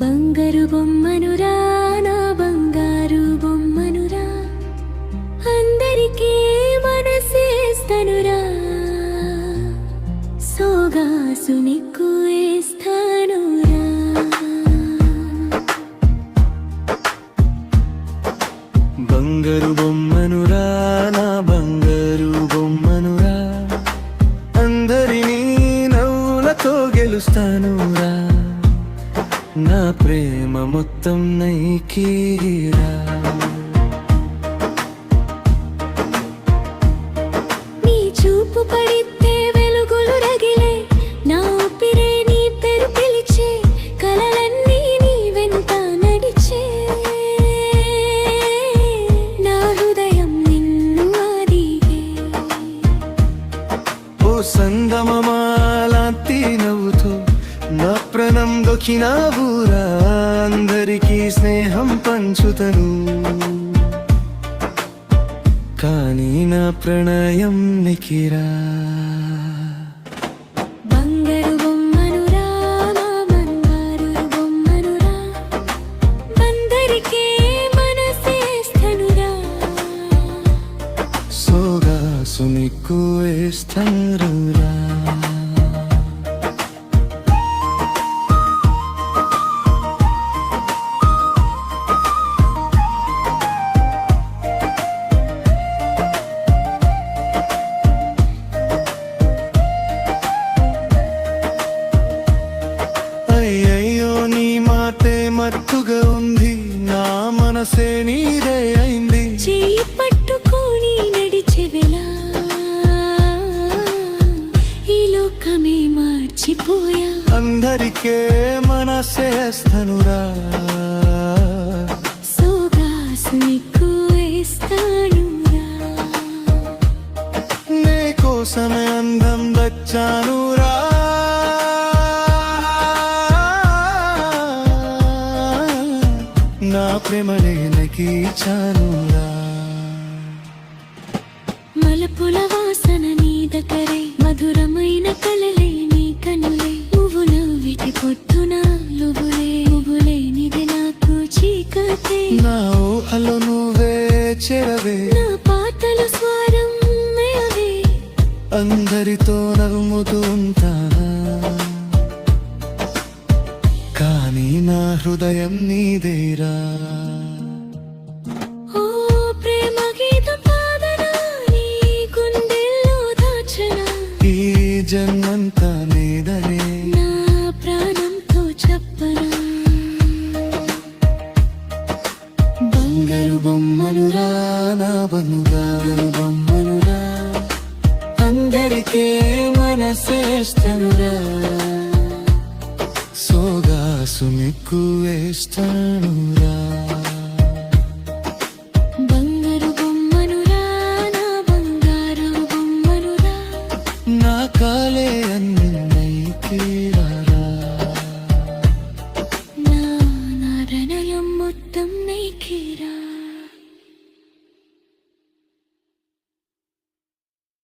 బంగారు బొమ్మనురా నా బంగారు బొమ్మనురా అందరికీ మనసేస్తనురా సోగాసు నీకు వేస్తానురా బంగారు బొమ్మనురా నా బంగారు బొమ్మనురా అందరినీ నవ్వులతో గెలుస్తానురా నా ప్రేమ మొత్తం నైకీరా నీ చూపు పడితే వెలుగులు రగిలే నా ఊపిరే నీ పేరు పిలిచే కలలన్నీ నీ వెంట నడిచే నా హృదయం నిన్ను అడిగే ఓ సంగమమాలాంటి నవ్వుతో నా ప్రాణం దొక్కినావురా అందరికీ స్నేహం పంచుతను కానీ నా ప్రణయం నికిరా బంగారు బొమ్మనురా నా బంగారు బొమ్మనురా అందరికీ మనసేస్తనురా సోగాసు నీకు వేస్తానురా అయ్యయ్యో నీ మాటే మత్తుగా ఉంది నా మనసే నీదే అయింది చెయ్యి పట్టుకొని నడిచే వేళ ఈ లోకమే మార్చిపోయా అందరికే మనసేస్తనురా సోగాసు నీకు వేస్తానురా నీ కోసమే అందం దచ్చానురా నా ప్రేమనే నకిచానురా మలపుల వాసన నీ దగ్గరే మధురమైన కలలే నీ కనులే నువ్వు నవ్విటి పొట్టున నువ్వులే నిది నాకు చీకతే నా ఊహలో నువ్వే చెరవే నా పాటలు స్వరం అవే అందరితో నవ్వుతూ ఉంటానా కానీ నా హృదయం నీదేరా ఓ ప్రేమ గీత పాదన నీ గుండెల్లో దాచన ఈ జన్మంతా నీదనే నా ప్రాణంతో చెప్పనా బంగారు బొమ్మనురా నా బంగారు బొమ్మనురా అందరికీ మనసేస్తనురా సోగాసు నీకు వేస్తానురా బంగారు బొమ్మనురా నా బంగారు బొమ్మనురా నా కాలే అన్ని నైకిరా